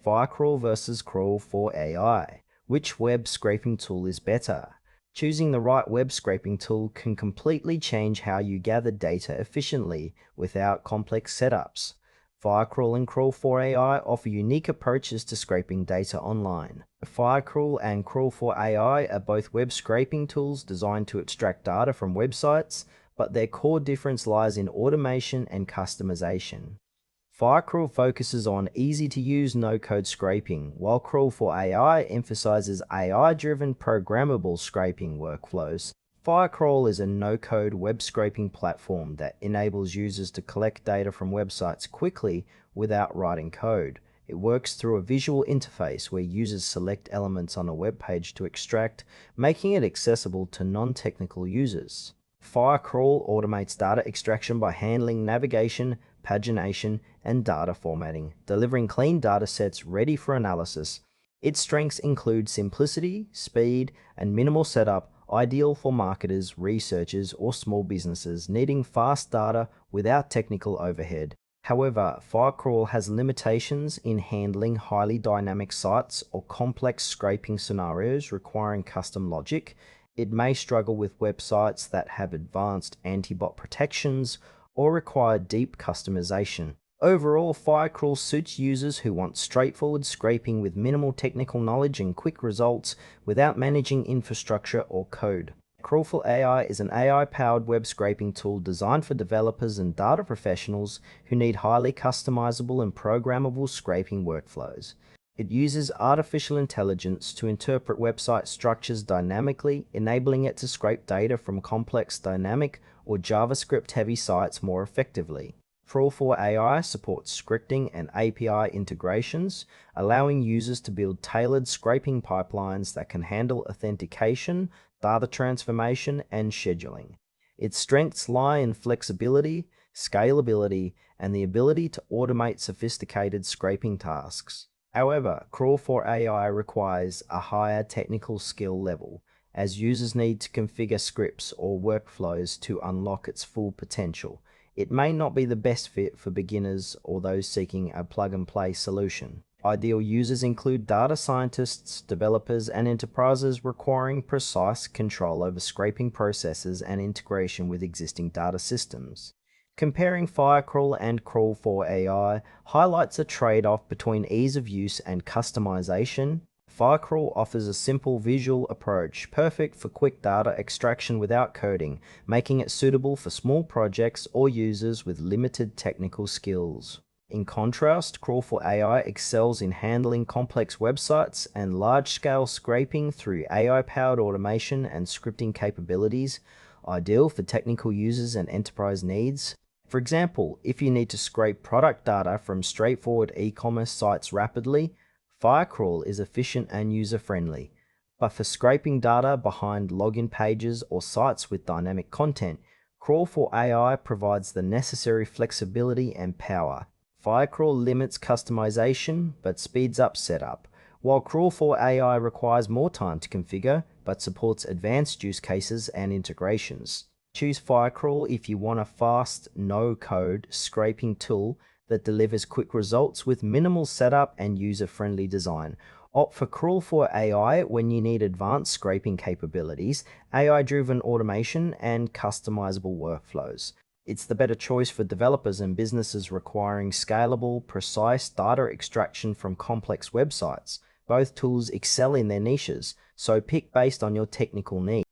Firecrawl versus Crawl4AI. Which web scraping tool is better? Choosing the right web scraping tool can completely change how you gather data efficiently without complex setups. Firecrawl and Crawl4AI offer unique approaches to scraping data online. Firecrawl and Crawl4AI are both web scraping tools designed to extract data from websites, but their core difference lies in automation and customization. Firecrawl focuses on easy-to-use no-code scraping, while Crawl4AI emphasizes AI-driven programmable scraping workflows. Firecrawl is a no-code web scraping platform that enables users to collect data from websites quickly without writing code. It works through a visual interface where users select elements on a web page to extract, making it accessible to non-technical users. Firecrawl automates data extraction by handling navigation, pagination, and data formatting, delivering clean datasets ready for analysis. Its strengths include simplicity, speed, and minimal setup, ideal for marketers, researchers, or small businesses needing fast data without technical overhead. However, Firecrawl has limitations in handling highly dynamic sites or complex scraping scenarios requiring custom logic. It may struggle with websites that have advanced anti-bot protections or require deep customization. Overall, Firecrawl suits users who want straightforward scraping with minimal technical knowledge and quick results without managing infrastructure or code. Crawl4AI is an AI-powered web scraping tool designed for developers and data professionals who need highly customizable and programmable scraping workflows. It uses artificial intelligence to interpret website structures dynamically, enabling it to scrape data from complex dynamic or JavaScript-heavy sites more effectively. Crawl4AI supports scripting and API integrations, allowing users to build tailored scraping pipelines that can handle authentication, data transformation, and scheduling. Its strengths lie in flexibility, scalability, and the ability to automate sophisticated scraping tasks. However, Crawl4AI requires a higher technical skill level, as users need to configure scripts or workflows to unlock its full potential. It may not be the best fit for beginners or those seeking a plug-and-play solution. Ideal users include data scientists, developers, and enterprises requiring precise control over scraping processes and integration with existing data systems. Comparing Firecrawl and Crawl4AI highlights a trade-off between ease of use and customization. Firecrawl offers a simple visual approach, perfect for quick data extraction without coding, making it suitable for small projects or users with limited technical skills. In contrast, Crawl4AI excels in handling complex websites and large-scale scraping through AI-powered automation and scripting capabilities, ideal for technical users and enterprise needs. For example, if you need to scrape product data from straightforward e-commerce sites rapidly, Firecrawl is efficient and user-friendly. But for scraping data behind login pages or sites with dynamic content, Crawl4AI provides the necessary flexibility and power. Firecrawl limits customization but speeds up setup, while Crawl4AI requires more time to configure but supports advanced use cases and integrations. Choose Firecrawl if you want a fast, no-code scraping tool that delivers quick results with minimal setup and user-friendly design. Opt for Crawl4AI when you need advanced scraping capabilities, AI-driven automation, and customizable workflows. It's the better choice for developers and businesses requiring scalable, precise data extraction from complex websites. Both tools excel in their niches, so pick based on your technical needs.